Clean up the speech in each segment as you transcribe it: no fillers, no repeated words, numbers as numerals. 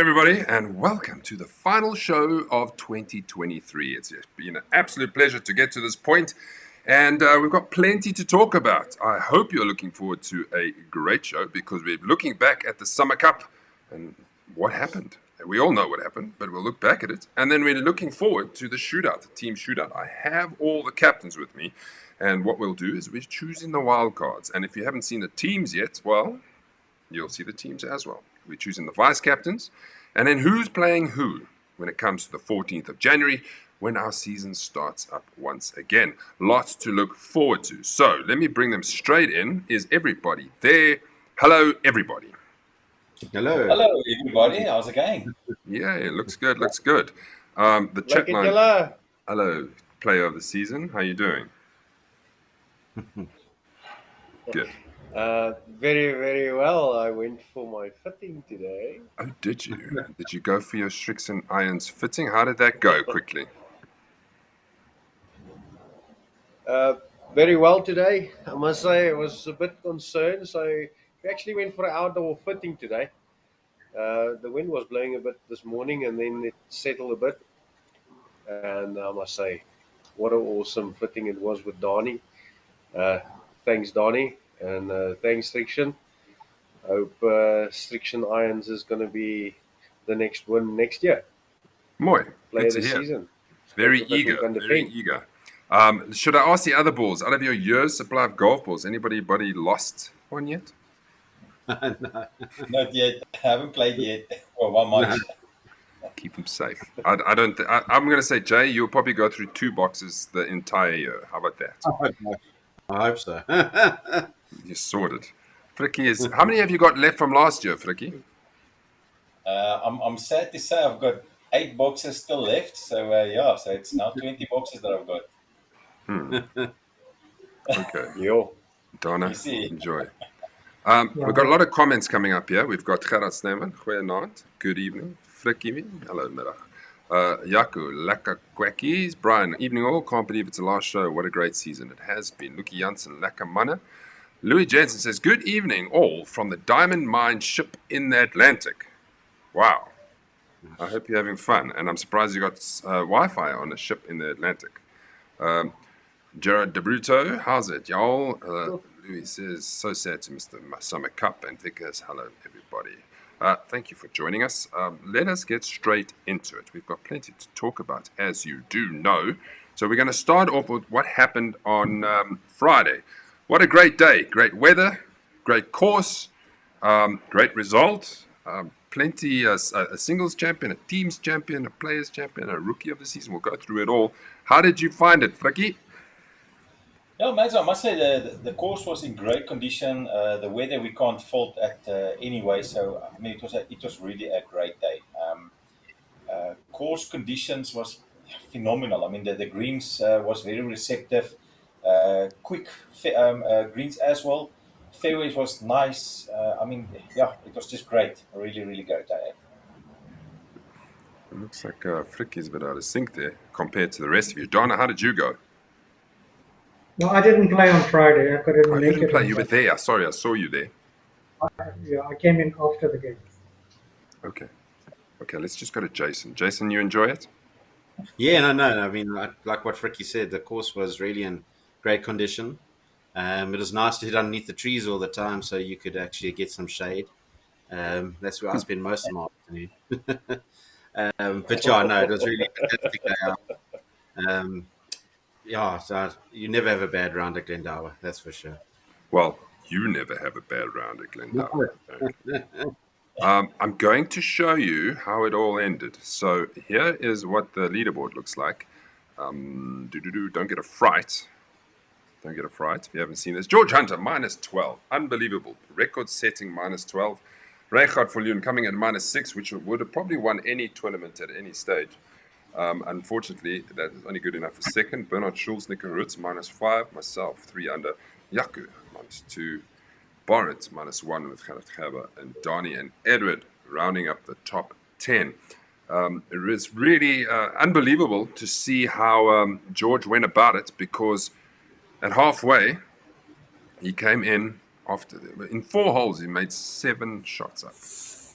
everybody, and welcome to the final show of 2023. It's been an absolute pleasure to get to this point, and we've got plenty to talk about. I hope you're looking forward to a great show because we're looking back at the Summer Cup and what happened. We all know what happened, but we'll look back at it. And then we're looking forward to the shootout, the team shootout. I have all the captains with me, and what we'll do is we're choosing the wildcards. And if you haven't seen the teams yet, well, you'll see the teams as well. We're choosing the vice captains, and then who's playing who when it comes to the 14th of January when our season starts up once again. Lots to look forward to. So let me bring them straight in. Is everybody there? Hello, everybody. Hello. Hello, everybody. How's it going? Yeah, it looks good. Looks good. The chat line. Hello, player of the season. How you doing? Good. Very, very well. I went for my fitting today. Oh, did you? Did you go for your Strixon Irons fitting? How did that go quickly? Very well today. I must say I was a bit concerned. So we actually went for an outdoor fitting today. The wind was blowing a bit this morning and then it settled a bit. And I must say, what an awesome fitting it was with Donnie. Thanks, Donnie. And thanks, Strixon. I hope Strixon Irons is going to be the next win next year. Mooi. Player Good to of the hear. season. Very eager. Very eager. Should I ask the other balls, out of your year's supply of golf balls, anybody lost one yet? No. Not yet. I haven't played yet for 1 month. Keep them safe. I'm going to say, Jay, you'll probably go through 2 boxes the entire year. How about that? I hope so. You're sorted. Frikkie how many have you got left from last year, Frikkie? I'm sad to say I've got 8 boxes still left. So so it's now 20 boxes that I've got. Okay. Yo. Donna, enjoy. We've got a lot of comments coming up here. We've got Gerard Sneeman, goeienaand, good evening. Frikkie, hello, middag. Yaku, lekker kwekkies. Brian, evening all. Can't believe it's the last show. What a great season it has been. Lucky Janssen, lekker manne. Louis Jensen says, good evening all from the Diamond Mine ship in the Atlantic. Wow. I hope you're having fun. And I'm surprised you got Wi-Fi on a ship in the Atlantic. Gerard DeBruto, how's it, y'all? Louis says, so sad to miss the Summer Cup. And Vickers, hello, everybody. Thank you for joining us. Let us get straight into it. We've got plenty to talk about, as you do know. So we're going to start off with what happened on Friday. What a great day. Great weather, great course, great result. Plenty, a singles champion, a teams champion, a players champion, a rookie of the season. We'll go through it all. How did you find it, Frikkie? Yeah, Mads, I must say the course was in great condition. The weather we can't fault at anyway. So I mean, it was really a great day. Course conditions was phenomenal. I mean, the greens was very receptive, quick greens as well. Fairways was nice. I mean, yeah, it was just great. A really, really great day. It looks like Frikkie's a bit out of sync there compared to the rest of you. Donna, how did you go? No, I didn't play on Friday. I couldn't make it. You didn't play. You were there. Sorry, I saw you there. I came in after the game. Okay, let's just go to Jason. Jason, you enjoy it? Yeah, no. I mean, like what Frikkie said, the course was really in great condition. It was nice to hit underneath the trees all the time so you could actually get some shade. That's where I spend most of my afternoon. But yeah, no, it was really a fantastic day out. So you never have a bad round at Glendower, that's for sure. Well, you never have a bad round at Glendower. I'm going to show you how it all ended. So here is what the leaderboard looks like. Don't get a fright. Don't get a fright if you haven't seen this. George Hunter, minus 12. Unbelievable. Record-setting minus 12. Reichardt Viljoen coming at minus 6, which would have probably won any tournament at any stage. Unfortunately, that is only good enough for second. Bernard Schulz, Nico Rutz, minus 5. Myself, 3 under. Yaku, minus 2. Boris, minus 1 with Gerrit Gerber. And Donnie and Edward rounding up the top 10. It was really unbelievable to see how George went about it, because at halfway, he came in in 4 holes. He made 7 shots up.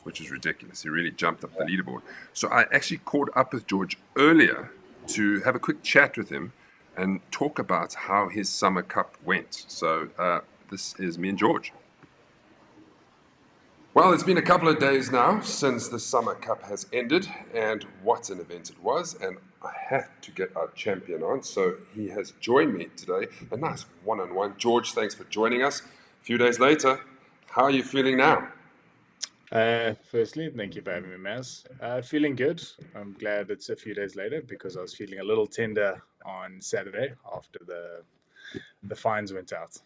which is ridiculous. He really jumped up the leaderboard. So I actually caught up with George earlier to have a quick chat with him and talk about how his Summer Cup went. So this is me and George. Well, it's been a couple of days now since the Summer Cup has ended, and what an event it was, and I had to get our champion on, so he has joined me today. A nice one-on-one. George, thanks for joining us. A few days later, how are you feeling now? Firstly, thank you for having me, Maz. Feeling good. I'm glad it's a few days later because I was feeling a little tender on Saturday after the fines went out.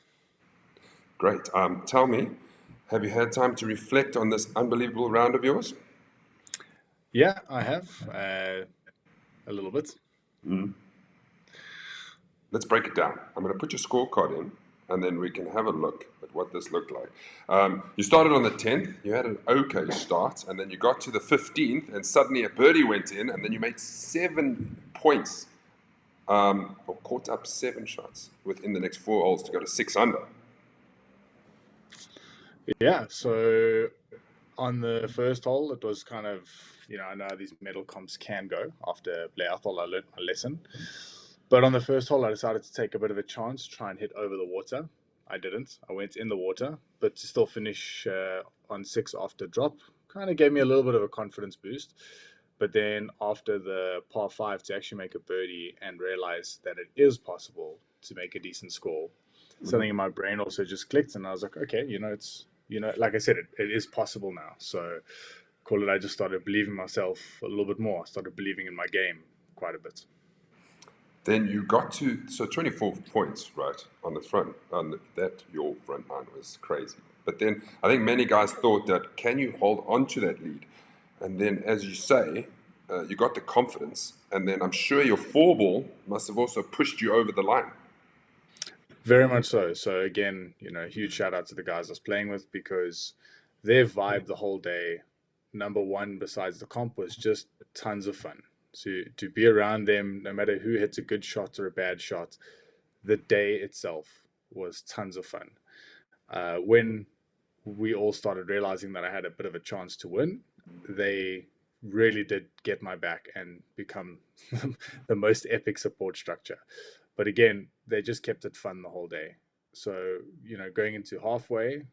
Great. Tell me, have you had time to reflect on this unbelievable round of yours? Yeah, I have. A little bit. Let's break it down. I'm going to put your scorecard in, and then we can have a look at what this looked like. You started on the 10th, you had an okay start, and then you got to the 15th, and suddenly a birdie went in, and then you made 7 points, or caught up 7 shots within the next 4 holes to go to 6 under. Yeah, so on the first hole, it was kind of, I know how these medal comps can go. After playoff hole, I learned my lesson. But on the first hole, I decided to take a bit of a chance, try and hit over the water. I didn't. I went in the water, but to still finish on 6 after drop kind of gave me a little bit of a confidence boost. But then after the par 5 to actually make a birdie and realize that it is possible to make a decent score, something in my brain also just clicked, and I was like, okay, it's, like I said, it is possible now. So call it, I just started believing myself a little bit more. I started believing in my game quite a bit. Then you got to 24 points, right, on the front. Your front nine was crazy. But then I think many guys thought that, can you hold on to that lead? And then, as you say, you got the confidence. And then I'm sure your 4-ball must have also pushed you over the line. Very much so. So again, huge shout out to the guys I was playing with because their vibe the whole day, number one, besides the comp, was just tons of fun. So to be around them, no matter who hits a good shot or a bad shot, the day itself was tons of fun. When we all started realizing that I had a bit of a chance to win, they really did get my back and become the most epic support structure. But again, they just kept it fun the whole day. So, going into halfway,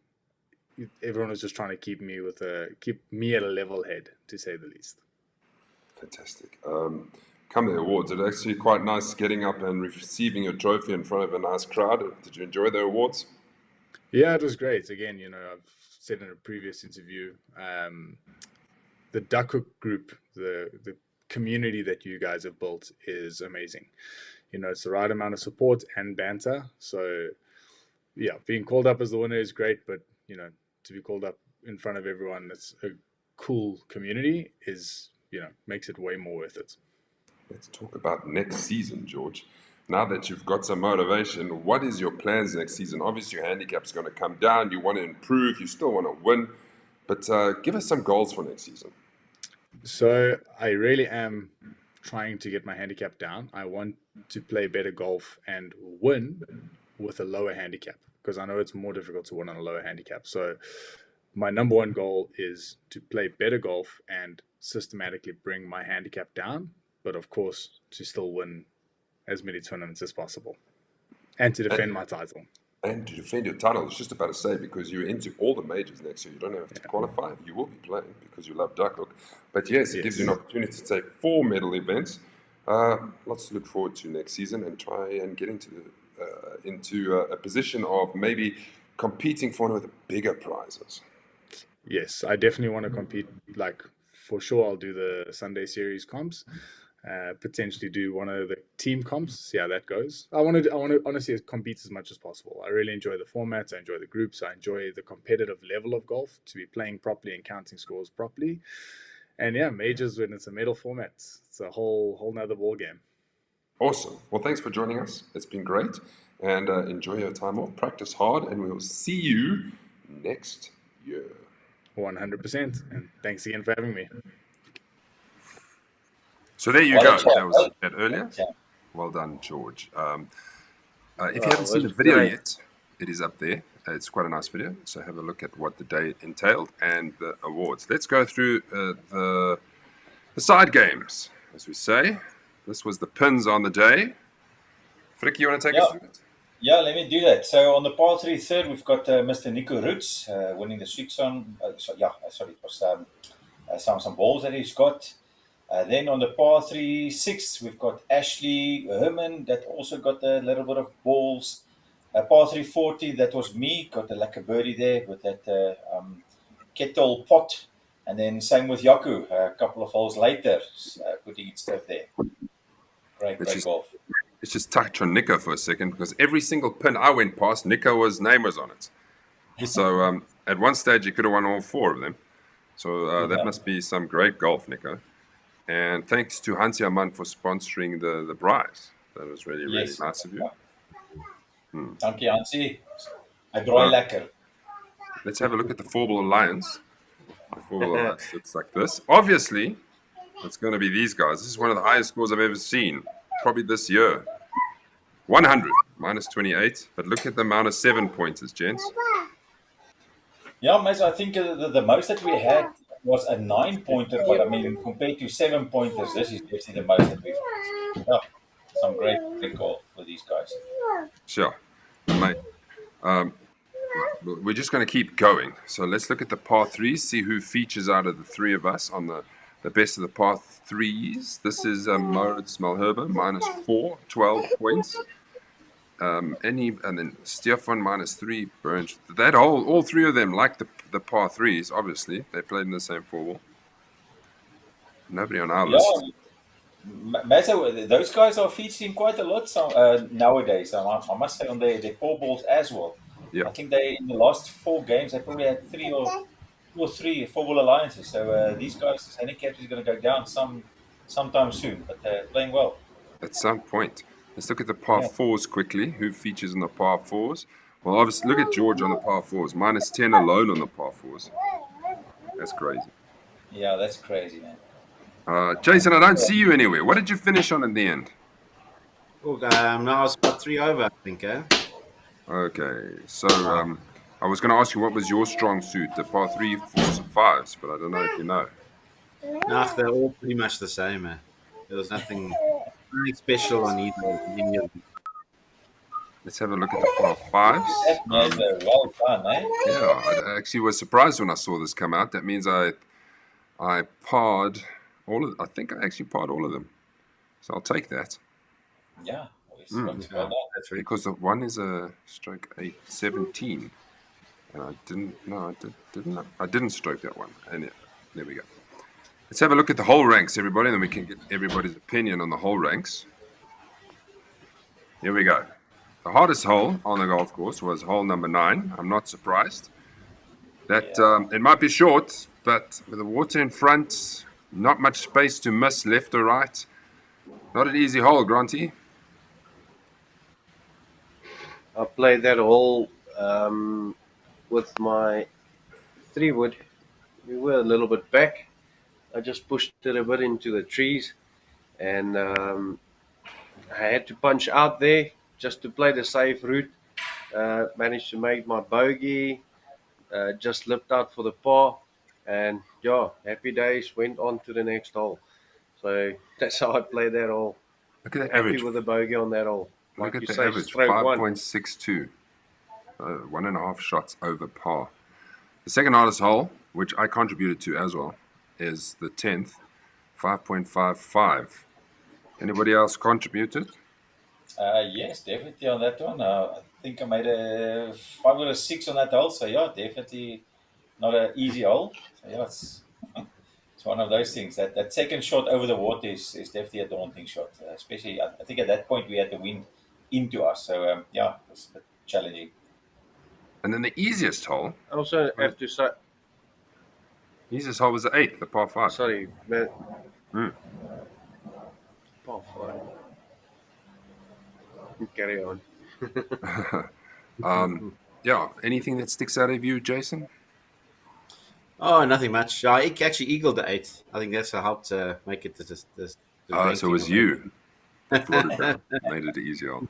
everyone was just trying to keep me at a level head, to say the least. Fantastic. Come the awards. It's actually quite nice getting up and receiving your trophy in front of a nice crowd. Did you enjoy the awards? Yeah, it was great. Again, I've said in a previous interview, the Duckhook group, the community that you guys have built is amazing. It's the right amount of support and banter. So, yeah, being called up as the winner is great, but, to be called up in front of everyone that's a cool community is, makes it way more worth it. Let's talk about next season, George. Now that you've got some motivation, what is your plans next season? Obviously, your handicap's going to come down. You want to improve. You still want to win. But give us some goals for next season. So I really am trying to get my handicap down. I want to play better golf and win with a lower handicap because I know it's more difficult to win on a lower handicap. So my number one goal is to play better golf and systematically bring my handicap down, but of course to still win as many tournaments as possible and to defend my title. And to defend your title, I was just about to say, because you're into all the majors next year, you don't have to qualify. You will be playing because you love Duckhook. But yes, it gives you an opportunity to take 4 medal events. Lots to look forward to next season and try and get into a position of maybe competing for one of the bigger prizes. Yes, I definitely want to compete. Like, for sure, I'll do the Sunday series comps. Potentially do one of the team comps, see how that goes. I want to honestly compete as much as possible. I really enjoy the formats. I enjoy the groups. I enjoy the competitive level of golf, to be playing properly and counting scores properly. And yeah, majors when it's a medal format, it's a whole nother ball game. Awesome. Well, thanks for joining us. It's been great. And enjoy your time off. Practice hard, and we'll see you next year. 100%. And thanks again for having me. So there you go. That was a bit earlier. Well done, George. If you haven't seen the video yet, it is up there. it's quite a nice video. So have a look at what the day entailed and the awards. Let's go through the side games, as we say. This was the pins on the day. Frick, you want to take us through it? Yeah, let me do that. So on the par 3 third, we've got Mr. Nico Roots winning the streaks on. It was some balls that he's got. Then on the par 3 6th, we've got Ashley Herman that also got a little bit of balls. Par 340, that was me, got a lucky birdie there with that kettle pot. And then same with Yaku, a couple of holes later, putting it stuff there. Great golf. Let's just touch on Nico for a second, because every single pin I went past, Nico's name was on it. So at one stage, he could have won all 4 of them. So that must be some great golf, Nico. And thanks to Hansi Aman for sponsoring the prize. That was really nice of you. Thank you, Hansi. I draai lekker. Let's have a look at the 4-ball alliance. The 4-ball alliance looks like this. Obviously, it's going to be these guys. This is one of the highest scores I've ever seen, probably this year. 100 minus 28. But look at the amount of 7-pointers, gents. Yeah, Mace, I think the most that we had was a 9-pointer, but I mean, compared to 7-pointers, this is definitely the most that we've had. Yeah, some great golf for these guys. Sure. Mate, we're just going to keep going. So let's look at the par 3s, see who features out of the 3 of us on the best of the par 3s. This is Moritz Malherbe, minus 4, 12 points. And then Stefan, minus 3, Burns. That all 3 of them, like the par 3s, obviously. They played in the same 4-ball. Nobody on our list. Mazza, those guys are featuring quite a lot nowadays. I must say on their 4-balls as well. Yeah. I think in the last 4 games, they probably had 3 or 3 4-ball alliances. So these guys' handicaps is going to go down sometime soon, but they're playing well. At some point. Let's look at the par 4s quickly. Who features in the par 4s? Well, obviously, look at George on the par 4s. Minus 10 alone on the par 4s. That's crazy. Yeah, that's crazy, man. Jason, I don't see you anywhere. What did you finish on in the end? Oh, now I was about 3 over, I think, eh? Okay, so I was going to ask you what was your strong suit, the par 3, 4s, or 5s, but I don't know if you know. No, they're all pretty much the same, man. There was nothing special on either of them. Let's have a look at the par 5s. Well done, eh? Yeah, I actually was surprised when I saw this come out. That means I parred all of. I think I actually parred all of them. So I'll take that. Yeah. Well done. That's because the one is a stroke 817, and I didn't. No, I didn't stroke that one. And there we go. Let's have a look at the hole ranks, everybody, and then we can get everybody's opinion on the hole ranks. Here we go. The hardest hole on the golf course was hole number 9. I'm not surprised. That it might be short, but with the water in front, not much space to miss left or right. Not an easy hole, Granty. I played that hole with my 3-wood. We were a little bit back. I just pushed it a bit into the trees, and I had to punch out there just to play the safe route. Managed to make my bogey, just slipped out for the par, and happy days, went on to the next hole. So that's how I played that hole. Look at the happy average. With the bogey on that hole. Look at the average, 5.62. 1.5 shots over par. The second hardest hole, which I contributed to as well, is the 10th, 5.55. Anybody else contributed? Yes, definitely on that one. I think I made a 5 or a 6 on that hole. So yeah, definitely not an easy hole. So yeah, it's one of those things. That second shot over the water is definitely a daunting shot. Especially, I think at that point we had the wind into us. So it was a bit challenging. And then the easiest hole. I also have to say. Easiest hole was the 8th, the par 5. Sorry, man. Par 5. Carry on. Anything that sticks out of you, Jason? Oh, nothing much. I actually eagled the 8th. I think that's helped make it to this. So it was you. Made it easier.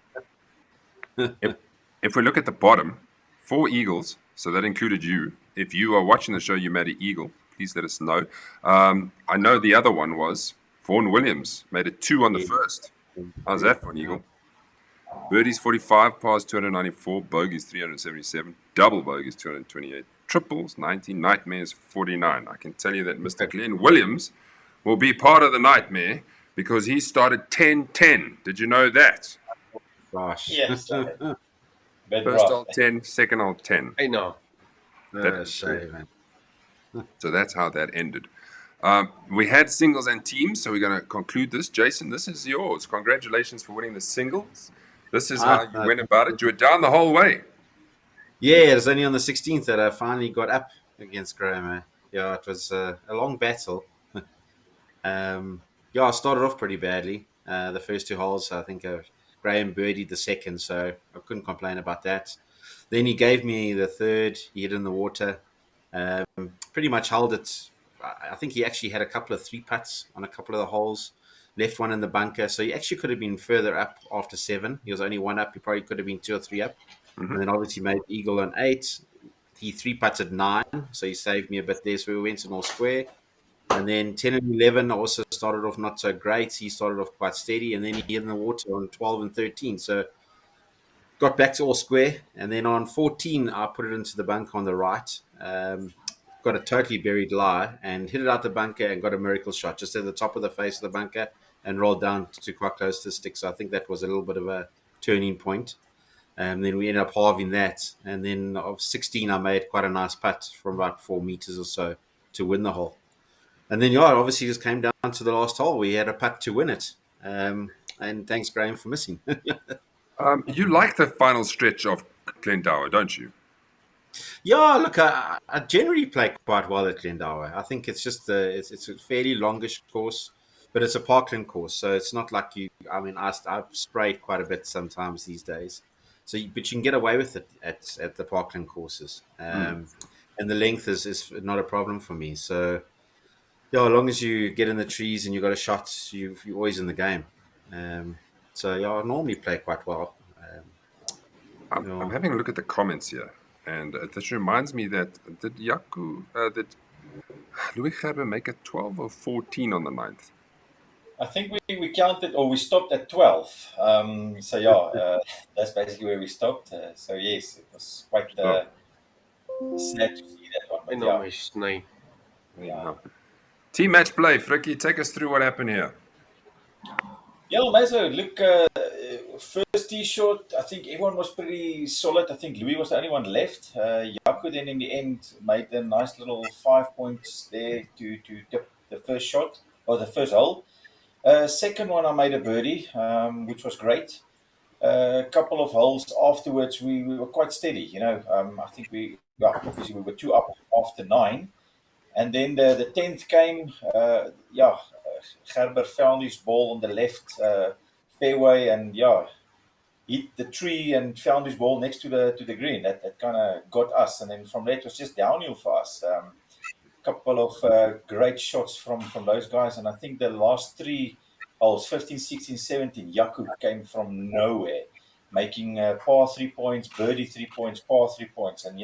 If we look at the bottom, 4 eagles. So that included you. If you are watching the show, you made an eagle. Please let us know. I know the other one was Vaughan Williams. Made it 2 on the first. How's that for an eagle? Birdies 45, pars 294, bogeys 377, double bogeys 228, triples 90, nightmares 49. I can tell you that Mr. Glenn Williams will be part of the nightmare because he started 10-10. Did you know that? Gosh. Yes. First hole 10, second hole 10. I know. Shame, man. So that's how that ended. We had singles and teams, so we're going to conclude this. Jason, this is yours. Congratulations for winning the singles. This is how you went about it. You were down the whole way. Yeah, it was only on the 16th that I finally got up against Graham. Yeah, it was a long battle. I started off pretty badly. The first 2 holes, I think Graham birdied the second, so I couldn't complain about that. Then he gave me the third. He hit in the water. Pretty much held it. I think he actually had a couple of 3 putts on a couple of the holes. Left one in the bunker. So he actually could have been further up after 7. He was only 1 up. He probably could have been 2 or 3 up. Mm-hmm. And then obviously made eagle on 8. He 3-putted 9. So he saved me a bit there. So we went in all square. And then 10 and 11 also started off not so great. He started off quite steady. And then he hit in the water on 12 and 13. So got back to all square. And then on 14, I put it into the bunker on the right. Got a totally buried lie and hit it out the bunker and got a miracle shot just at the top of the face of the bunker and rolled down to quite close to the stick. So I think that was a little bit of a turning point. And then we ended up halving that. And then of 16, I made quite a nice putt from about 4 meters or so to win the hole. And then, obviously just came down to the last hole. We had a putt to win it. And thanks, Graham, for missing. You like the final stretch of Glendower, don't you? Yeah, look, I generally play quite well at Glendower. I think it's just it's a fairly longish course, but it's a parkland course, so it's not like I've sprayed quite a bit sometimes these days. So, but you can get away with it at the parkland courses, and the length is not a problem for me. So, as long as you get in the trees and you got a shot, you're always in the game. So, I normally play quite well. I'm having a look at the comments here. And this reminds me that did Louis Gerber make it 12 or 14 on the 9th? I think we counted, or we stopped at 12. That's basically where we stopped. So yes, it was quite sad to see that one. But yeah. Team match play, Frikkie, take us through what happened here. Yeah, Mazo, look, first tee shot, I think everyone was pretty solid. I think Louis was the only one left. Jaco then in the end made a nice little 5 points there to tip the first shot, or the first hole. Second one, I made a birdie, which was great. A couple of holes afterwards, we were quite steady, I think obviously we were 2 up after 9. And then the 10th came, Gerber found his ball on the left fairway and hit the tree and found his ball next to the green. That kind of got us, and then from there it was just downhill for us. Couple of great shots from those guys, and I think the last 3 holes, 15, 16, 17, Jaco came from nowhere, making par 3 points, birdie 3 points, par 3 points, and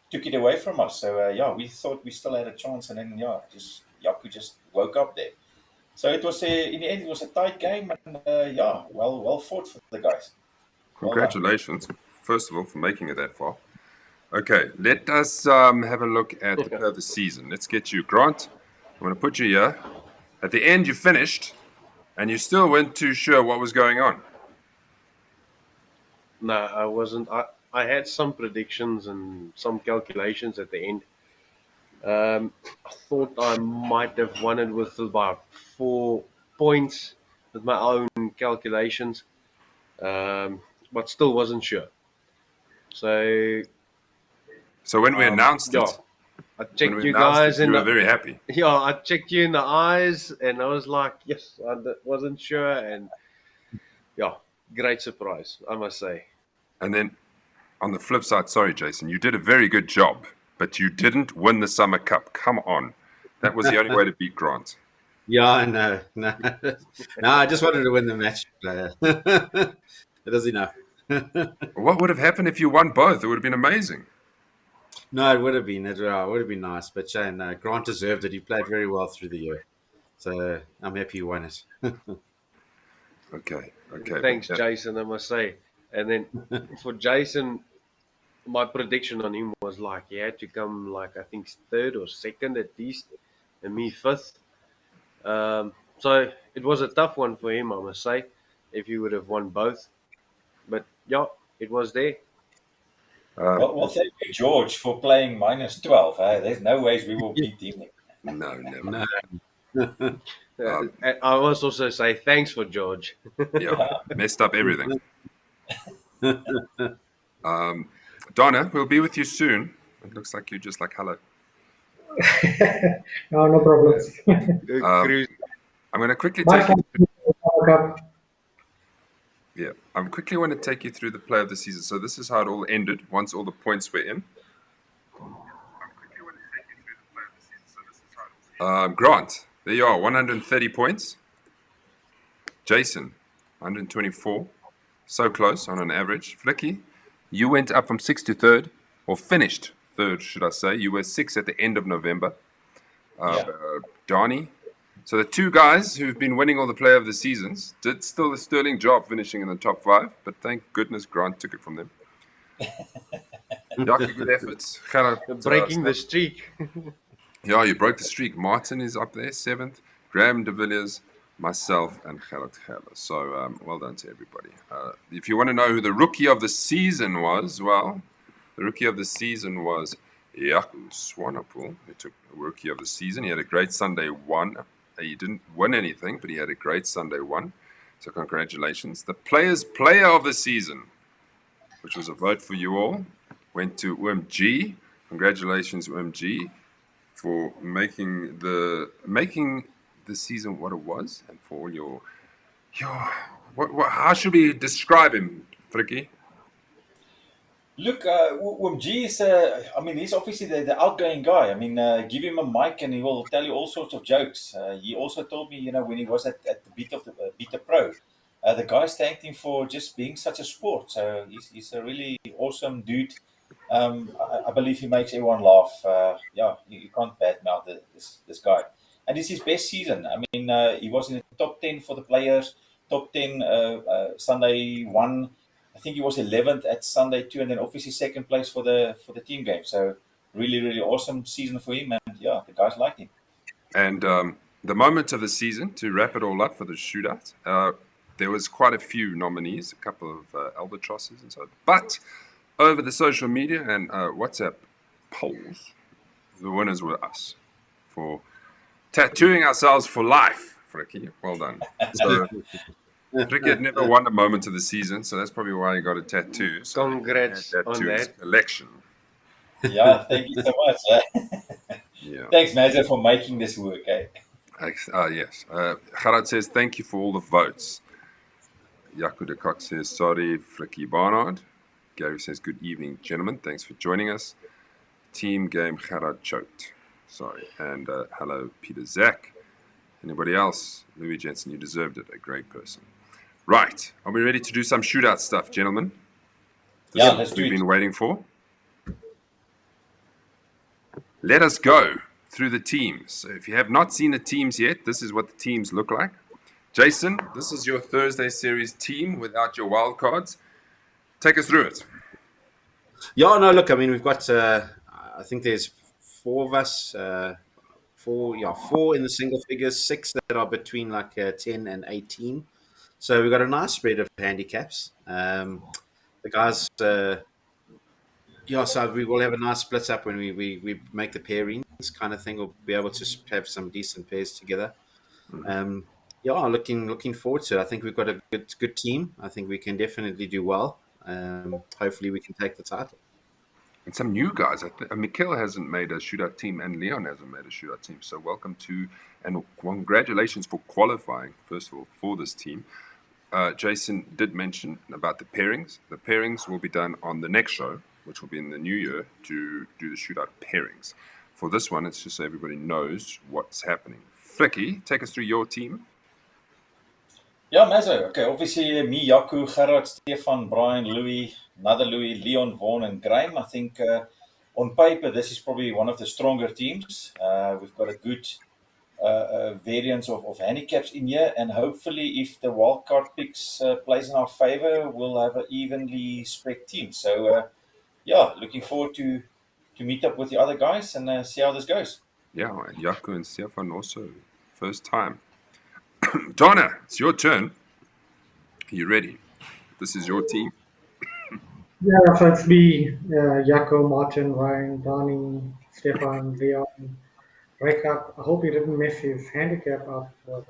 took it away from us. So we thought we still had a chance, and then Jaco just woke up there. So it was in the end it was a tight game, and well fought for the guys. Congratulations, first of all, for making it that far. Okay, let us have a look at the season. Let's get you, Grant. I'm going to put you here. At the end, you finished, and you still weren't too sure what was going on. No, I wasn't. I had some predictions and some calculations at the end. I thought I might have won it with about 4 points with my own calculations, but still wasn't sure. So when we announced it, I checked you guys, and you were very happy. Yeah, I checked you in the eyes, and I was like, yes, I wasn't sure, and great surprise, I must say. And then on the flip side, sorry, Jason, you did a very good job, but you didn't win the Summer Cup. Come on. That was the only way to beat Grant. Yeah, no, I just wanted to win the match. It was enough. What would have happened if you won both? It would have been amazing. No, it would have been. It would have been nice. But Shane, Grant deserved it. He played very well through the year. So I'm happy he won it. Okay. Thanks, but, Jason, I must say. And then for Jason, my prediction on him was like he had to come like I think third or second at least, and me fifth. So it was a tough one for him, I must say, if he would have won both. But yeah, it was there. Well, thank you, George, for playing -12. There's no ways we will beat him. no, never. No. I must also say thanks for George. Yeah, messed up everything. Donna, we'll be with you soon. It looks like you're just like hello. No problems. Cruise. I'm going to quickly Bye take you. for Yeah, I quickly want to take you through the play of the season. So this is how it all ended once all the points were in. Grant, there you are, 130 points. Jason, 124. So close on an average. Flicky, you went up from 6th to 3rd, or finished 3rd, should I say. You were 6th at the end of November. Donnie. So the two guys who've been winning all the player of the seasons did still a sterling job finishing in the top 5, but thank goodness Grant took it from them. Yaki, good efforts. Breaking the streak. Yeah, you broke the streak. Martin is up there, 7th. Graham de Villiers, myself, and Gerrit Gerber. So well done to everybody. If you want to know who the rookie of the season was, well, the rookie of the season was Jaco Swanepoel, who took rookie of the season. He had a great Sunday 1. He didn't win anything, but he had a great Sunday 1. So congratulations. The players' player of the season, which was a vote for you all, went to UMG. Congratulations, UMG, for making the season what it was, and for all your how should we describe him, Fricky? Look, G is, he's obviously the outgoing guy. Give him a mic and he will tell you all sorts of jokes. He also told me, when he was at the Beta Pro, the guys thanked him for just being such a sport. So he's a really awesome dude. I believe he makes everyone laugh. You can't badmouth this guy. And it's his best season. He was in the top 10 for the players, top 10 Sunday 1. I think he was 11th at Sunday 2, and then obviously second place for the team game. So really, really awesome season for him, and yeah, the guys liked him. And the moment of the season, to wrap it all up for the shootout, there was quite a few nominees, a couple of albatrosses and so on. But over the social media and WhatsApp polls, the winners were us for tattooing ourselves for life, Fricky. Well done. So Fricky had never won a moment of the season, so that's probably why he got a tattoo. So congrats on that collection. Yeah, thank you so much. Yeah. Thanks, Mazza, for making this work. Yes. Gerard says, thank you for all the votes. Jaco de Kock says, sorry, Fricky Barnard. Gary says, good evening, gentlemen. Thanks for joining us. Team game, Gerard choked. Sorry. And hello, Peter Zach. Anybody else? Louis Jensen, you deserved it. A great person. Right. Are we ready to do some shootout stuff, gentlemen? Yeah, let's do it. We've been waiting for. Let us go through the teams. So if you have not seen the teams yet, this is what the teams look like. Jason, this is your Thursday series team without your wild cards. Take us through it. Yeah, no, look, we've got, I think there's 4 of us, 4 in the single figures, 6 that are between 10 and 18. So we've got a nice spread of handicaps. The guys, so we will have a nice split up when we make the pairings kind of thing. We'll be able to have some decent pairs together. Looking forward to it. I think we've got a good team. I think we can definitely do well. Hopefully we can take the title. And some new guys. Mikhail hasn't made a shootout team, and Leon hasn't made a shootout team. So welcome to, and congratulations for qualifying, first of all, for this team. Jason did mention about the pairings. The pairings will be done on the next show, which will be in the new year, to do the shootout pairings. For this one, it's just so everybody knows what's happening. Flicky, take us through your team. Yeah, Mazo. Okay, obviously me, Jaco, Gerard, Stefan, Brian, Louis, another Louis, Leon, Vaughan, and Graham. I think on paper this is probably one of the stronger teams. We've got a good variance of handicaps in here, and hopefully, if the wildcard picks plays in our favour, we'll have an evenly spread team. So, yeah, looking forward to meet up with the other guys and see how this goes. Yeah, and Jaco and Stefan also first time. Donna, it's your turn. Are you ready? This is your team. Yeah, so it's me, Jaco, Martin, Ryan, Donnie, Stefan, Leon, Rekap. I hope he didn't mess his handicap up with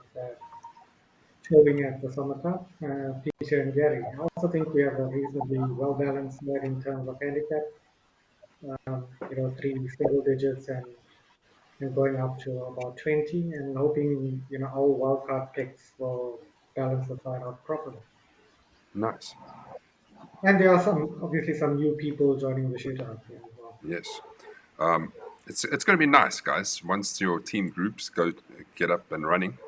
showing at the Summer Cup. Peter and Gary. I also think we have a reasonably well balanced side in terms of handicap. Three single digits and going up to about 20, and hoping our wildcard picks will balance the side out properly. Nice. And there are obviously some new people joining the shootout here as well. Yes. It's going to be nice, guys. Once your team groups get up and running,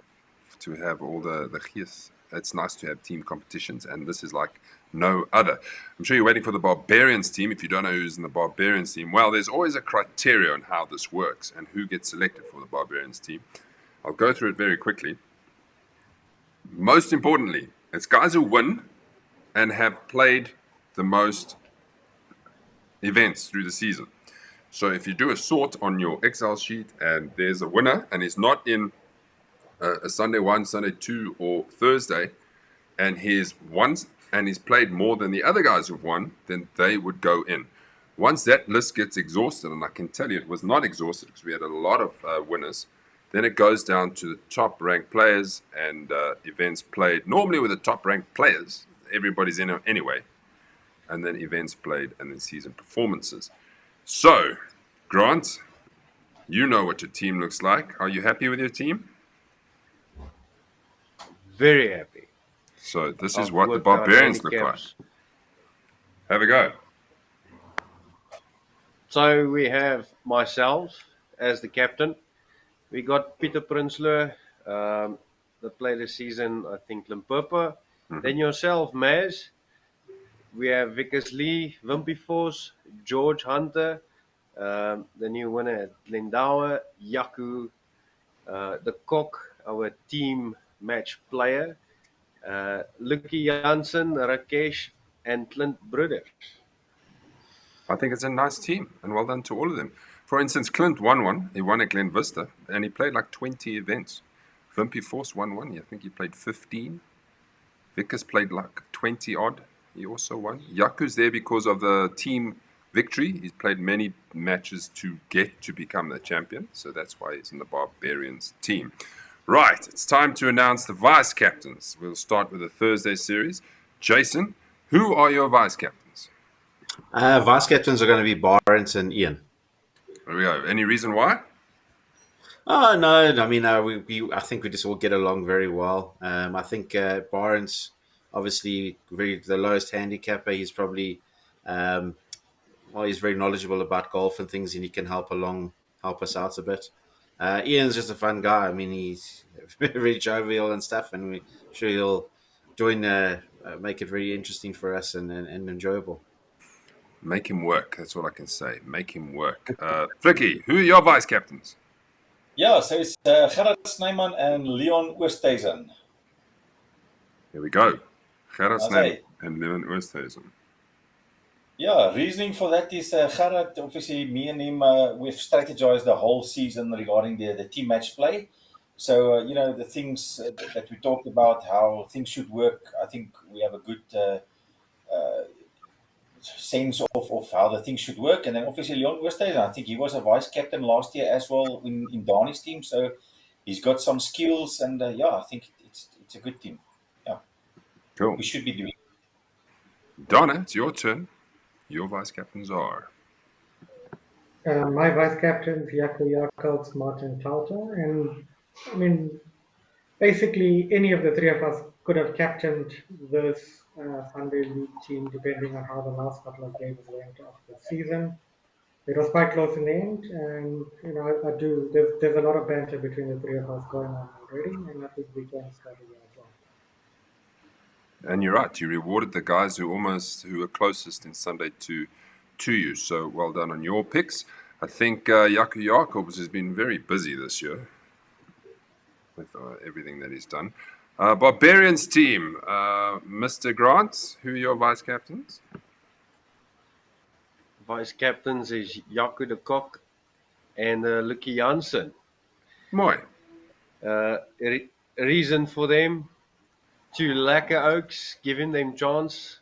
to have all the gears. It's nice to have team competitions, and this is like no other. I'm sure you're waiting for the Barbarians team. If you don't know who's in the Barbarians team, well, there's always a criteria on how this works and who gets selected for the Barbarians team. I'll go through it very quickly. Most importantly, it's guys who win and have played the most events through the season. So if you do a sort on your Excel sheet and there's a winner and he's not in a Sunday 1, Sunday 2, or Thursday, and he's won and he's played more than the other guys who've won, then they would go in. Once that list gets exhausted, and I can tell you it was not exhausted because we had a lot of winners, then it goes down to the top ranked players and events played. Normally with the top ranked players, everybody's in anyway, and then events played and then season performances. So, Grant, you know what your team looks like. Are you happy with your team? Very happy. So this is what the Barbarians look like. Have a go. So we have myself as the captain. We got Peter Prinsloo, that played this season, I think, Limpopo. Mm-hmm. Then yourself, Maz. We have Vickers Lee, Wimpy Force, George Hunter, the new winner at Glendower, Jaco, the Cock, our team match player, Lucky Jansen, Rakesh, and Clint Bruder. I think it's a nice team, and well done to all of them. For instance, Clint won one. He won at Glen Vista, and he played like 20 events. Wimpy Force won one. I think he played 15. Vickers played like 20 odd. He also won. Jaco's there because of the team victory. He's played many matches to get to become the champion, so that's why he's in the Barbarians team. Right, it's time to announce the vice captains. We'll start with the Thursday series. Jason, who are your vice captains? Vice captains are going to be Barbarians and Ian. There we go. Any reason why? Oh no, I mean I think we just all get along very well. I think Barbarians, obviously, the lowest handicapper. He's probably he's very knowledgeable about golf and things, and he can help us out a bit. Ian's just a fun guy. I mean, he's very jovial and stuff, and we're sure he'll join, make it very interesting for us and enjoyable. Make him work. That's all I can say. Make him work. Fricky, who are your vice captains? Yeah, so it's Gerard Snyman and Leon Oosthuizen. Here we go. Gerard Snyman and Leon Oosthuizen. Yeah, reasoning for that is Gerard, obviously me and him, we've strategized the whole season regarding the team match play. So, the things that we talked about, how things should work, I think we have a good sense of how the things should work. And then obviously Leon Oosthuizen, I think he was a vice captain last year as well in Donnie's team. So he's got some skills and I think it's a good team. Yeah. Cool. We should be doing. Donna, it's your turn. Your vice captains are? My vice captains, Jaco Jacobs, Martin Tauter. And I mean, basically any of the three of us could have captained this Sunday League team depending on how the last couple of games went of the season. It was quite close in the end, and there's a lot of banter between the three of us going on already, and I think we can start again as well. And you're right. You rewarded the guys who were closest in Sunday to you. So well done on your picks. I think Jaco Jacobs has been very busy this year with everything that he's done. Barbarians team, Mr. Grant, who are your vice captains? Vice captains is Jaco de Kok and Lucky Jansen. Mooi. Reason for them, 2 lekker oaks, giving them chance.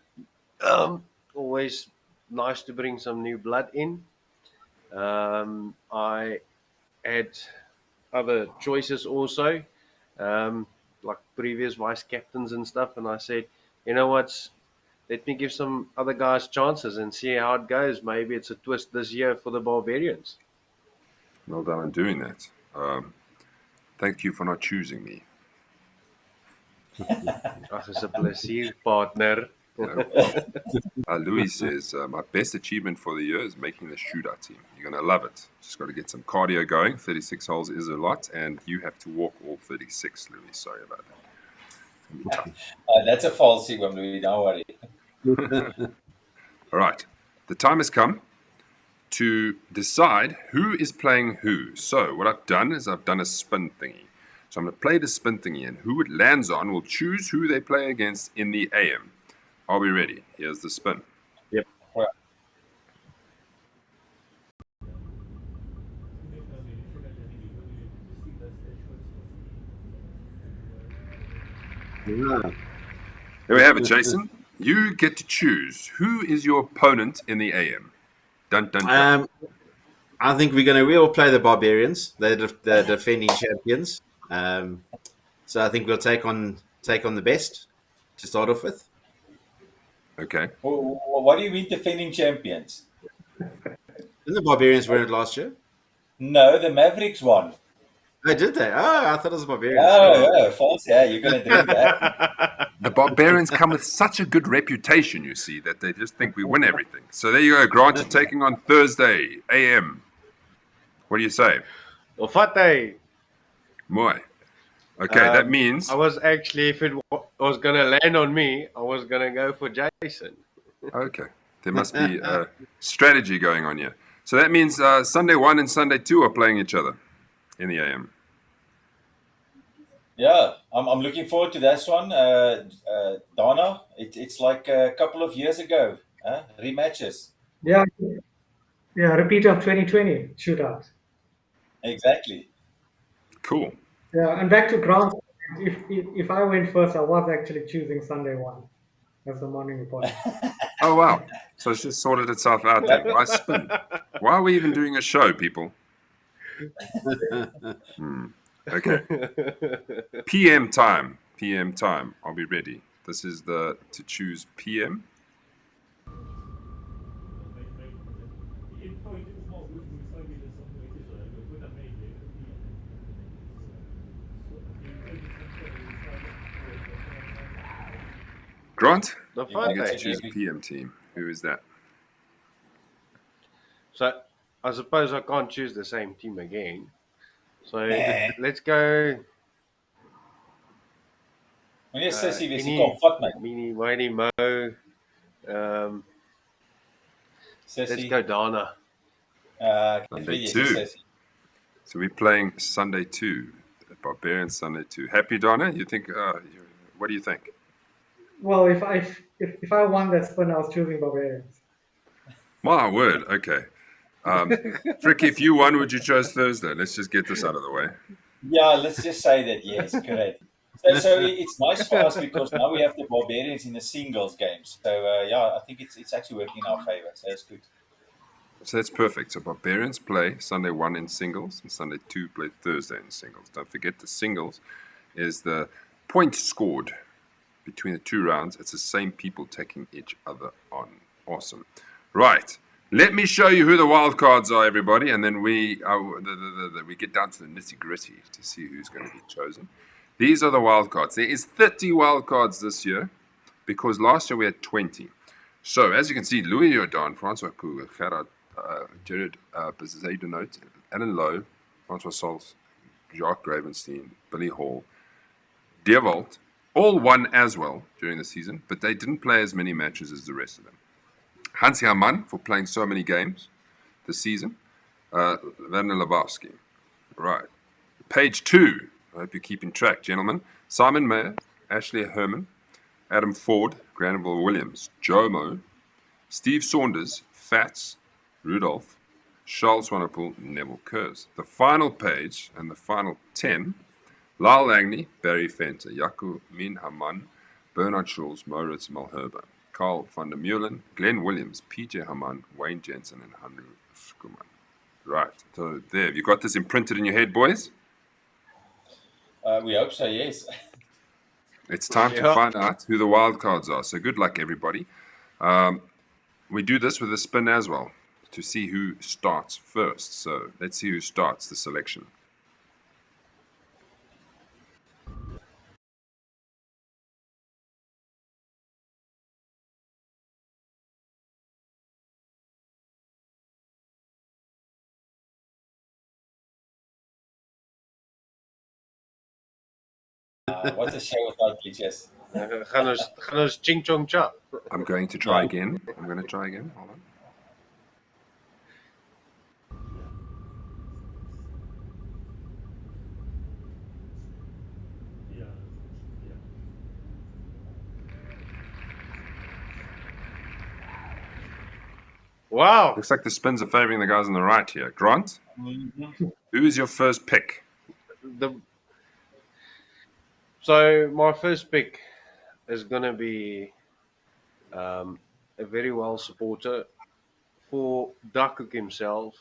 Always nice to bring some new blood in. I had other choices also, like previous vice captains and stuff, and I said, you know what, let me give some other guys chances and see how it goes. Maybe it's a twist this year for the Barbarians. Well done on doing that. Thank you for not choosing me. Ach, is 'n plesier, partner. Louis says, my best achievement for the year is making the shootout team. You're going to love it. Just got to get some cardio going. 36 holes is a lot, and you have to walk all 36, Louis. Sorry about that. That's a falsy one, Louis. Don't worry. All right. The time has come to decide who is playing who. So what I've done is I've done a spin thingy. So I'm going to play the spin thingy, and who it lands on will choose who they play against in the AM. Are we ready? Here's the spin. Yep. There we have it, Jason. You get to choose. Who is your opponent in the AM? Dun, dun, dun. I think we all play the Barbarians. They're the defending champions. So I think we'll take on the best to start off with. Okay. What do you mean defending champions? Didn't the Barbarians win it last year? No, the Mavericks won. Oh, did they? Oh, I thought it was the Barbarians. Oh, false. Yeah, you're going to drink that. The Barbarians come with such a good reputation, you see, that they just think we win everything. So there you go, Grant. You're taking on Thursday, AM. What do you say? Ofate. Mooi. Okay, that means... I was actually, if it was going to land on me, I was going to go for Jason. Okay. There must be a strategy going on here. So that means Sunday 1 and Sunday 2 are playing each other in the AM. Yeah, I'm looking forward to this one. Donna, it's like a couple of years ago. Rematches. Yeah, repeat of 2020 shootout. Exactly. Cool. Yeah, and back to Grant. If I went first, I was actually choosing Sunday 1 as the morning report. Oh, wow. So it's just sorted itself out then. Why spin? Why are we even doing a show, people? Okay. PM time. I'll be ready. This is to choose PM. Grant, you get to choose PM team. Who is that? So I suppose I can't choose the same team again. So let's go. Meneer Sissy, wees die kom, vat my. Mini, Mighty Mo. Let's go Dana. Sunday 2. So we're playing Sunday 2. Barbarians Sunday 2. Happy, Donna? You think? What do you think? Well, if I won that spin, I was choosing Barbarians. My word. Okay. Fricky, if you won, would you choose Thursday? Let's just get this out of the way. Yeah, let's just say that, yes, correct. So it's nice for us because now we have the Barbarians in the singles games. So, I think it's actually working in our favor. So that's good. So that's perfect. So Barbarians play Sunday 1 in singles and Sunday 2 play Thursday in singles. Don't forget the singles is the points scored between the 2 rounds. It's the same people taking each other on. Awesome. Right. Let me show you who the wild cards are, everybody, and then we get down to the nitty-gritty to see who's going to be chosen. These are the wild cards. There is 30 wild cards this year because last year we had 20. So, as you can see, Louis Jordan, Francois Cougar, Gerard, Jared Bezaidenot, Alan Lowe, Francois Sals, Jacques Gravenstein, Billy Hall, Dewald, all won as well during the season, but they didn't play as many matches as the rest of them. Hansi Hamann for playing so many games this season. Werner Lebowski. Right. Page 2. I hope you're keeping track, gentlemen. Simon Mayer, Ashley Herman, Adam Ford, Granville Williams, Jomo, Steve Saunders, Fats, Rudolph, Charles Swanepoel, Neville Kurz. The final page and the final 10, Lyle Langley, Barry Fenter, Jaco Min Hamann, Bernard Schulz, Moritz Malherbe, Carl van der Meulen, Glenn Williams, PJ Hamann, Wayne Jensen, and Hanru Skuman. Right, so there. Have you got this imprinted in your head, boys? We hope so, yes. It's time to find out who the wild cards are. So good luck, everybody. We do this with a spin as well to see who starts first. So let's see who starts the selection. What's a show without glitches? Gaan ons ching chong cha. I'm going to try again. Hold on. Wow. Looks like the spins are favoring the guys on the right here. Grant, who is your first pick? So my first pick is going to be a very well supporter for Duckhook himself,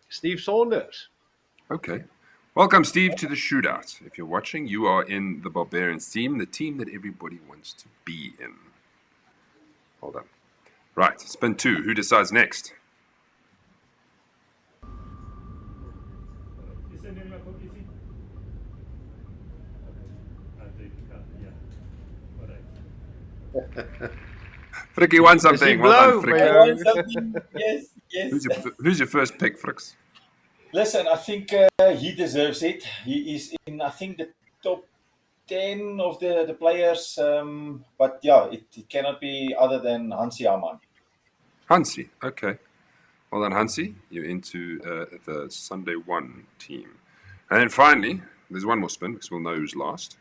Steve Saunders. Okay. Welcome, Steve, to the Shootout. If you're watching, you are in the Barbarians team, the team that everybody wants to be in. Hold on. Right, spin 2. Who decides next? Frikkie won something. Well done, Frikkie. Yes. Who's your first pick, Fricks? Listen, I think he deserves it. He is in, I think, the top 10 of the players. But yeah, it cannot be other than Hansi Hamann. Hansi, okay. Well done, Hansi. You're into the Sunday 1 team. And then finally, there's one more spin because we'll know who's last.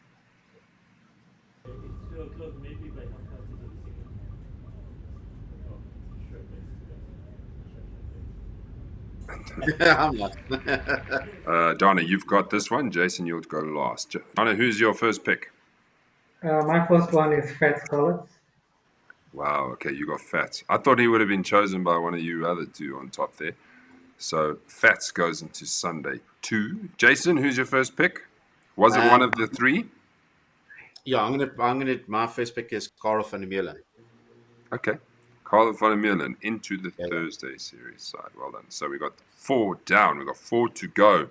Donna, you've got this one. Jason, you'll go last. Donna, who's your first pick? My first one is Fats Collins. Wow, okay, you got Fats. I thought he would have been chosen by one of you other two on top there. So Fats goes into Sunday 2. Jason, who's your first pick? Was it one of the 3? Yeah, I'm gonna. My first pick is Carl van der Meulen. Okay, Carl van der Meulen into the Thursday series side. Well done. So we got 4 down. We got 4 to go.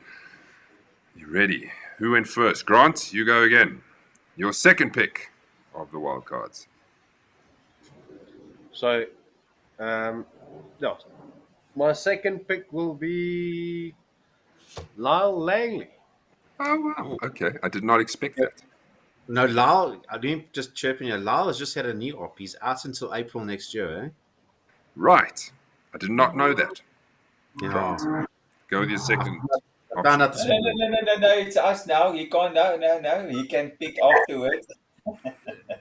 You ready? Who went first? Grant, you go again. Your second pick of the wild cards. So, my second pick will be Lyle Langley. Oh, wow. Okay, I did not expect that. No, Lyle, I didn't just chirping you. Lyle has just had a knee op. He's out until April next year, eh? Right. I did not know that. Yeah. Go with your second. I found out this No, morning. it's us now. He can't, no. He can pick afterwards.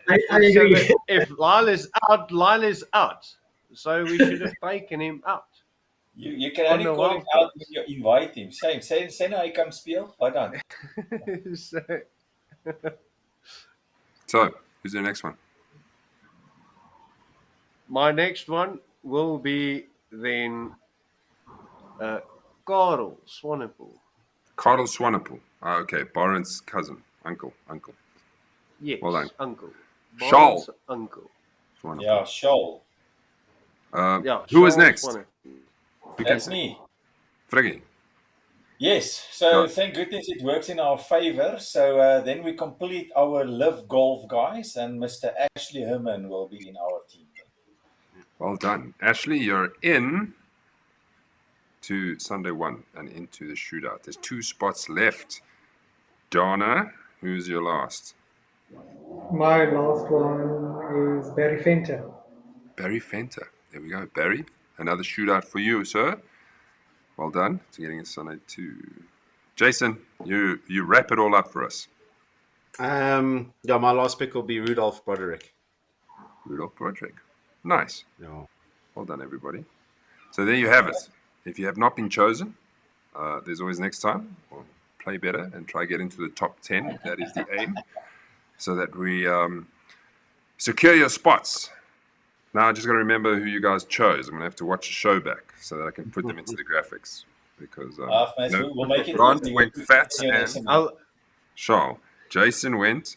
I So agree. if Lyle is out, Lyle is out. So we should have taken him out. You can only call him out when you invite him. Say nou hy kan speel. Wat dan? So, who's the next one? My next one will be then Karel Swanepoel. Carl Swanepoel. Okay, Barnes' cousin. Uncle. Yes, Well done. uncle. Shaul. Barnes' uncle. Swanepoel. Yeah, Shaul. Who was Shaul next? Swanepoel. That's me. Friggy. Yes, so Yeah. thank goodness it works in our favor. So then we complete our Live Golf guys, and Mr. Ashley Herman will be in our team. Well done. Ashley, you're in to Sunday 1 and into the shootout. There's 2 spots left. Donna, who's your last? My last one is Barry Fenter. Barry Fenter. There we go. Barry, another shootout for you, sir. Well done to getting a Sunday 2. Jason, you wrap it all up for us. Yeah, my last pick will be Rudolph Broderick. Rudolph Broderick. Nice. Yeah. Well done, everybody. So there you have it. If you have not been chosen, there's always next time. We'll play better and try to get into the top 10. That is the aim. So that we secure your spots. Now I just got to remember who you guys chose. I'm going to have to watch the show back so that I can put them into the graphics. Because we'll make it Grant easy. went Fats and Charles. Jason went.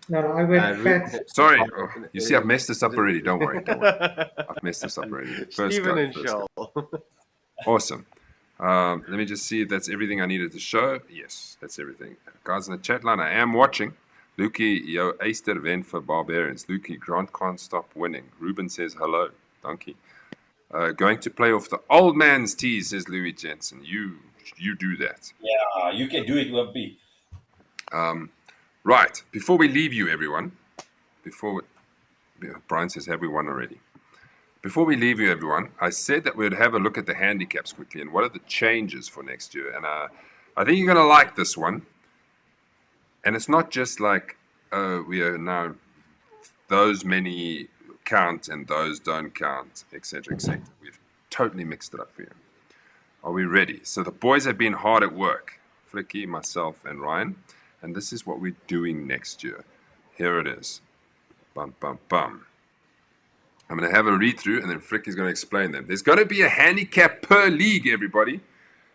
No, I went Fats. Sorry, you see, I've messed this up already. Don't worry. I've messed this up already. First Stephen go, and first Charles. go. Awesome. Let me just see if that's everything I needed to show. Yes, that's everything. Guys in the chat line, I am watching. Lukey, yo, Easter event for Barbarians. Lukey, Grant can't stop winning. Ruben says hello. Donkey. Going to play off the old man's tees, says Louis Jensen. You do that. Yeah, you can do it, Wimpy. Right. Before we leave you, everyone. Brian says, have we won already? Before we leave you, everyone, I said that we'd have a look at the handicaps quickly and what are the changes for next year. And I think you're going to like this one. And it's not just like, we are now those many count and those don't count, etc., etc. We've totally mixed it up for you. Are we ready? So the boys have been hard at work. Flicky, myself, and Ryan. And this is what we're doing next year. Here it is. Bum, bum, bum. I'm going to have a read through and then Fricky's going to explain them. There's going to be a handicap per league, everybody.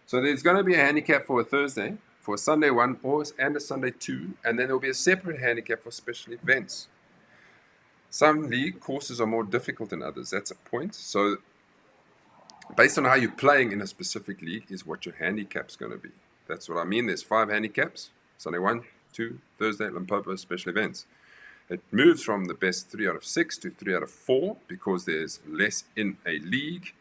So there's going to be a handicap for a Thursday, for a Sunday 1, and a Sunday 2. And then there'll be a separate handicap for special events. Some league courses are more difficult than others. That's a point. So based on how you're playing in a specific league is what your handicap's going to be. That's what I mean. There's 5 handicaps. Sunday 1, 2, Thursday, Limpopo, special events. It moves from the best 3 out of 6 to 3 out of 4 because there's less in a league.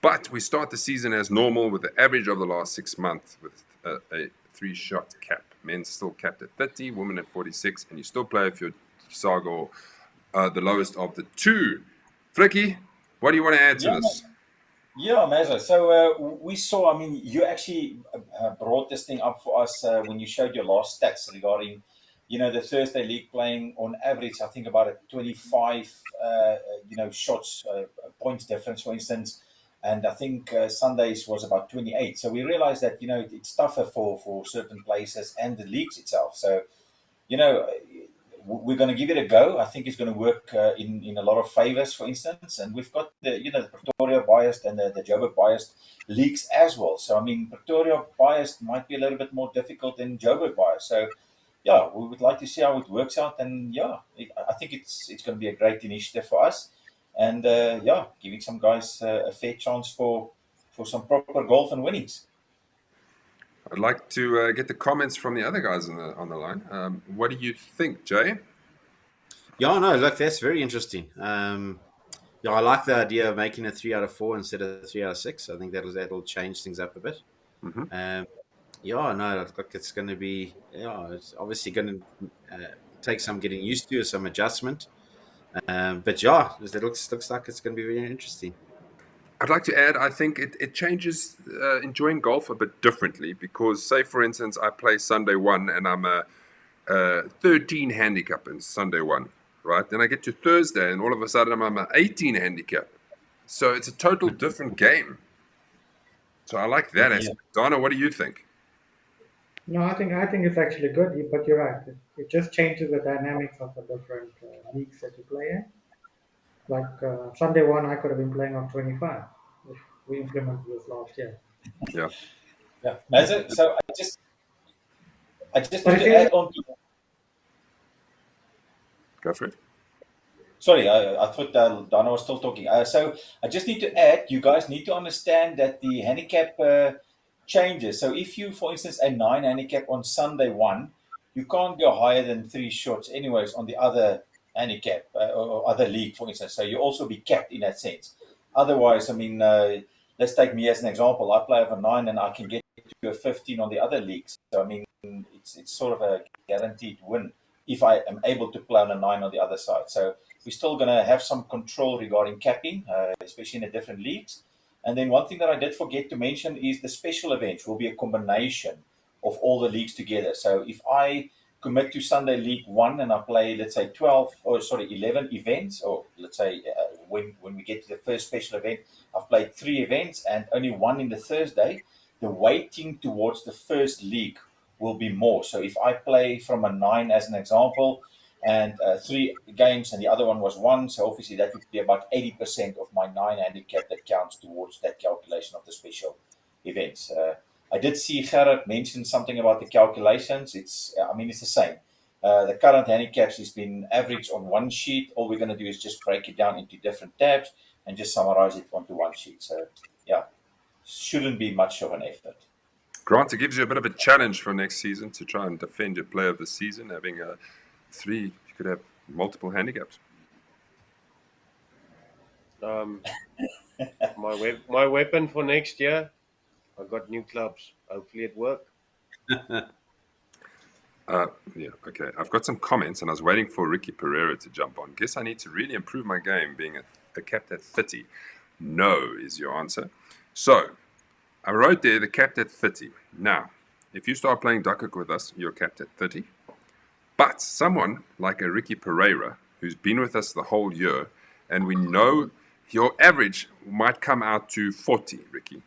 But we start the season as normal with the average of the last 6 months with a 3-shot cap. Men still capped at 30, women at 46, and you still play if you're Sago, the lowest of the 2. Fricky, what do you want to add to this? Yeah, Mazza. So we saw, you actually brought this thing up for us when you showed your last stats regarding, the Thursday league playing on average, I think about a 25, shots, points difference, for instance. And I think Sundays was about 28. So we realized that, it's tougher for certain places and the leagues itself. So, we're going to give it a go. I think it's going to work in a lot of favors, for instance. And we've got the Pretoria biased and the Joburg biased leagues as well. So, Pretoria biased might be a little bit more difficult than Joburg biased. So, yeah, we would like to see how it works out. And, yeah, I think it's going to be a great initiative for us. And, giving some guys a fair chance for some proper golf and winnings. I'd like to get the comments from the other guys on the line. What do you think, Jay? Yeah, no, look, that's very interesting. I like the idea of making it 3 out of 4 instead of 3 out of 6. I think that'll change things up a bit. Mm-hmm. It's going to be, it's obviously going to take some getting used to, some adjustment. It looks like it's going to be very interesting. I'd like to add, I think it changes enjoying golf a bit differently because, say, for instance, I play Sunday 1 and I'm a 13 handicap in Sunday 1, right? Then I get to Thursday and all of a sudden I'm an 18 handicap. So it's a total different game. So I like that aspect. Donna, what do you think? No, I think it's actually good, but you're right. It just changes the dynamics of the different leagues that you play in. Like Sunday 1, I could have been playing on 25 if we implemented this last year. Yeah. So I just need to add on to that. Go for it. Sorry, I thought Donna was still talking. So I just need to add, you guys need to understand that the handicap changes. So if you, for instance, a 9 handicap on Sunday 1, you can't go higher than 3 shots anyways on the other handicap or other league, for instance. So you also be capped in that sense. Otherwise, let's take me as an example. I play over 9 and I can get a 15 on the other leagues. So, I mean, it's sort of a guaranteed win if I am able to play on a 9 on the other side. So we're still going to have some control regarding capping, especially in the different leagues. And then one thing that I did forget to mention is the special events will be a combination of all the leagues together. So if I commit to Sunday League 1 and I play, let's say, 11 events, or let's say when we get to the first special event, I've played 3 events and only 1 in the Thursday, the weighting towards the first league will be more. So if I play from a 9 as an example, and 3 games and the other one was 1, so obviously that would be about 80% of my 9 handicap that counts towards that calculation of the special events. I did see Gerard mention something about the calculations. It's the same. The current handicaps has been averaged on one sheet. All we're going to do is just break it down into different tabs and just summarize it onto one sheet. So, yeah, shouldn't be much of an effort. Grant, it gives you a bit of a challenge for next season to try and defend your player of the season, having 3, you could have multiple handicaps. My weapon for next year, I've got new clubs. Hopefully it works. Yeah, okay. I've got some comments, and I was waiting for Ricky Pereira to jump on. Guess I need to really improve my game, being a capped at 30. No is your answer. So, I wrote there the capped at 30. Now, if you start playing Duckhook with us, you're capped at 30. But someone like a Ricky Pereira, who's been with us the whole year, and we know your average might come out to 40, Ricky.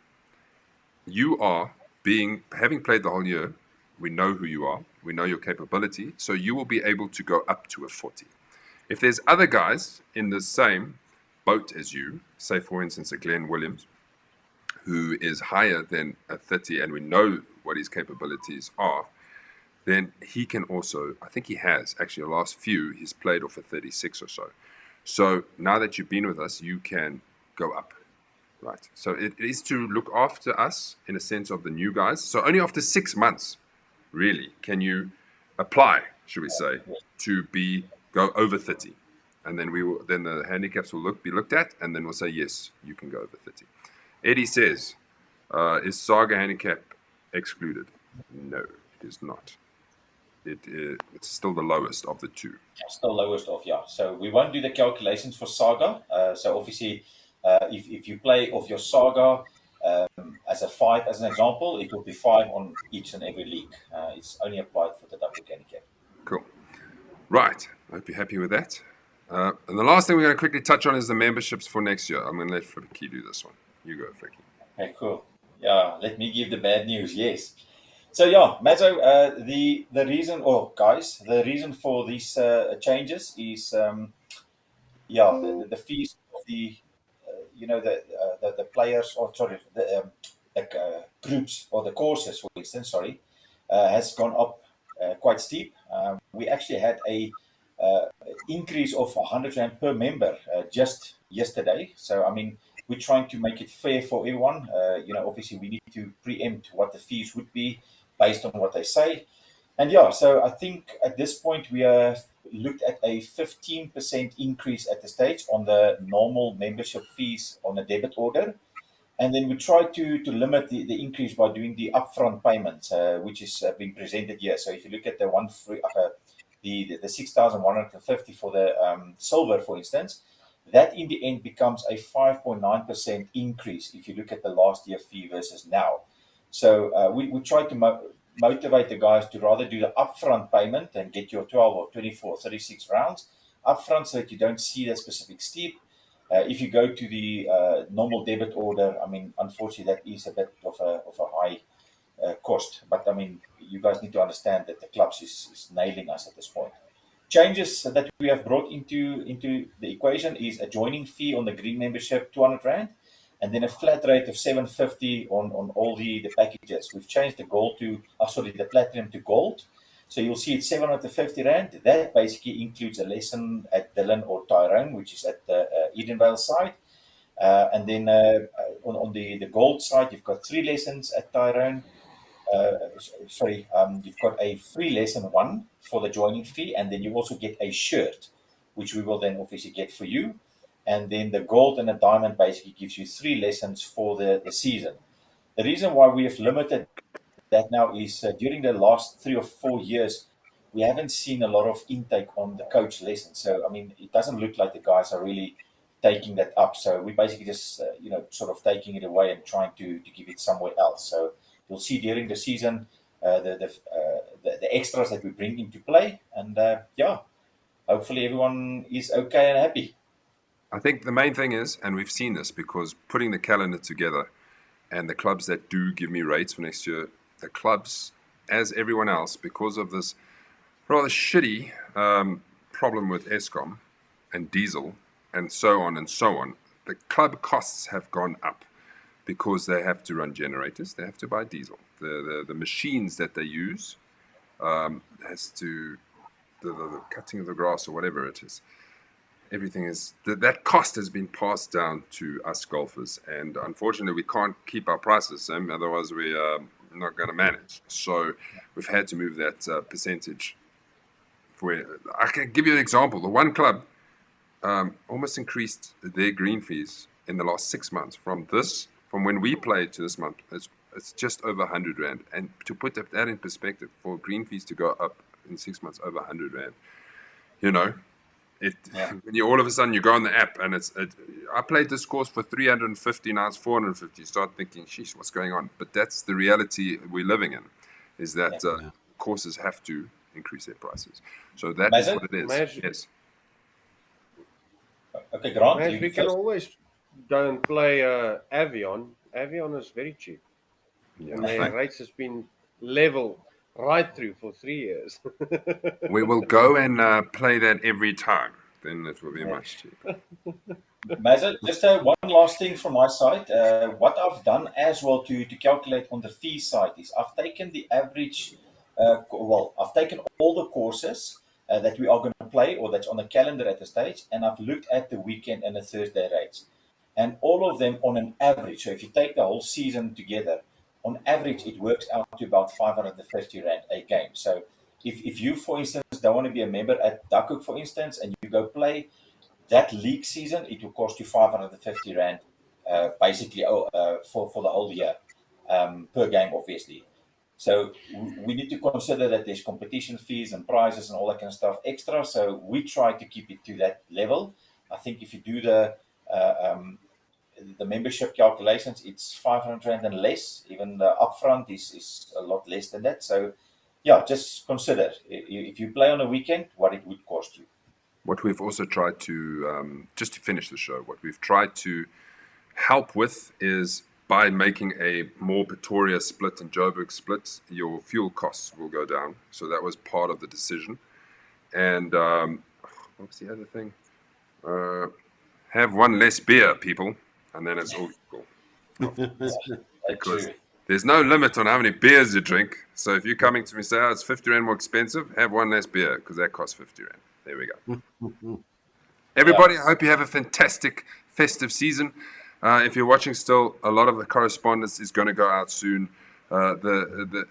You are having played the whole year, we know who you are, we know your capability, so you will be able to go up to a 40. If there's other guys in the same boat as you, say for instance a Glenn Williams, who is higher than a 30 and we know what his capabilities are, then he can also, I think he has, actually the last few, he's played off a 36 or so. So now that you've been with us, you can go up, right? So it is to look after us in a sense of the new guys. So only after 6 months, really, can you apply, should we say, to go over 30. And then then the handicaps will be looked at, and then we'll say, yes, you can go over 30. Eddie says, is Saga handicap excluded? No, it is not. It's still the lowest of the 2. Still lowest of, yeah. So we won't do the calculations for Saga. So obviously, if you play off your Saga as a 5, as an example, it will be 5 on each and every league. It's only applied for the Duckhook handicap. Cool. Right. I hope you're happy with that. And the last thing we're going to quickly touch on is the memberships for next year. I'm going to let Fricky do this one. You go, Fricky. Okay, cool. Yeah, let me give the bad news. Yes. So yeah, Mazzo, the reason, the reason for these changes is, the fees of the players, or sorry, the groups or the courses, for instance, has gone up quite steep. We actually had a increase of 100 Rand per member just yesterday. So I mean, we're trying to make it fair for everyone. Obviously we need to preempt what the fees would be based on what they say. And so I think at this point we have looked at a 15% increase at the stage on the normal membership fees on a debit order. And then we try to limit the increase by doing the upfront payments, which is being presented here. So if you look at the the 6,150 for the silver, for instance, that in the end becomes a 5.9% increase if you look at the last year fee versus now. So we try to motivate the guys to rather do the upfront payment and get your 12 or 24 or 36 rounds upfront so that you don't see that specific steep. If you go to the normal debit order, I mean, unfortunately, that is a bit of a high cost. But I mean, you guys need to understand that the clubs is nailing us at this point. Changes that we have brought into the equation is a joining fee on the green membership, 200 Rand, and then a flat rate of 750 on all the packages. We've changed the the platinum to gold. So you'll see it's 750 Rand. That basically includes a lesson at Dillon or Tyrone, which is at the Edenvale side. And then on the gold side, you've got 3 lessons at Tyrone. You've got a free lesson 1 for the joining fee, and then you also get a shirt, which we will then obviously get for you. And then the gold and the diamond basically gives you 3 lessons for the season. The reason why we have limited that now is during the last 3 or 4 years, we haven't seen a lot of intake on the coach lessons. So, I mean, it doesn't look like the guys are really taking that up. So we basically just, sort of taking it away and trying to give it somewhere else. So you'll see during the season the extras that we bring into play. And hopefully everyone is okay and happy. I think the main thing is, and we've seen this because putting the calendar together and the clubs that do give me rates for next year, the clubs, as everyone else, because of this rather shitty problem with Eskom and diesel and so on, the club costs have gone up because they have to run generators, they have to buy diesel. The machines that they use has to, the cutting of the grass or whatever it is, everything is that cost has been passed down to us golfers, and unfortunately we can't keep our prices, Sam, otherwise we are not going to manage. So we've had to move that percentage. I can give you an example. The one club almost increased their green fees in the last 6 months from when we played to this month. It's just over 100 Rand, and to put that in perspective, for green fees to go up in 6 months over 100 Rand, when you all of a sudden you go on the app and I played this course for 350, now it's 450. You start thinking, sheesh, what's going on? But that's the reality we're living in, is that courses have to increase their prices. So that is what it is. Yes. Okay, Grant. We can always go and play Avion. Avion is very cheap. Yeah, and their rates has been level right through for 3 years. We will go and play that every time. Then it will be much cheaper. Mazel, just one last thing from my side. What I've done as well to calculate on the fee side is I've taken the average, I've taken all the courses that we are going to play or that's on the calendar at the stage, and I've looked at the weekend and the Thursday rates. And all of them on an average, so if you take the whole season together, on average, it works out to about 550 Rand a game. So if you, for instance, don't want to be a member at Duckhook, for instance, and you go play that league season, it will cost you 550 Rand basically for the whole year per game, obviously. So we need to consider that there's competition fees and prizes and all that kind of stuff extra. So we try to keep it to that level. I think if you do the membership calculations, it's 500 Rand and less. Even the upfront is a lot less than that. So, just consider if you play on a weekend, what it would cost you. What we've also tried to, just to finish the show, what we've tried to help with is by making a more Pretoria split and Joburg split, your fuel costs will go down. So that was part of the decision. And what was the other thing? Have one less beer, people. And then it's all cool. Because there's no limit on how many beers you drink. So if you're coming to me and say, it's 50 Rand more expensive, have one less beer because that costs 50 Rand. There we go. Everybody, I hope you have a fantastic festive season. If you're watching still, a lot of the correspondence is going to go out soon. The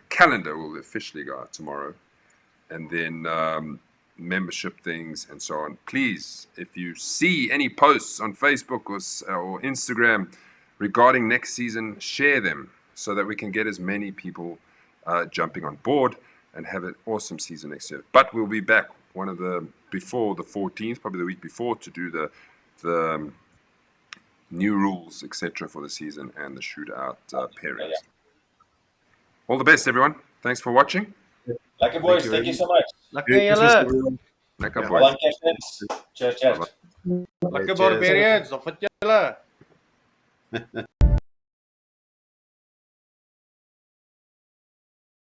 calendar will officially go out tomorrow. And then membership things and so on. Please, if you see any posts on Facebook or Instagram regarding next season, share them so that we can get as many people jumping on board and have an awesome season next year. But we'll be back before the 14th, probably the week before, to do the new rules, etc. for the season and the shootout pairings. Yeah. All the best, everyone. Thanks for watching. Lekker boys, thank you so much. Lekker julle. Lekker boys. Cheers, cheers. Lekker Barbarians, of wat julle.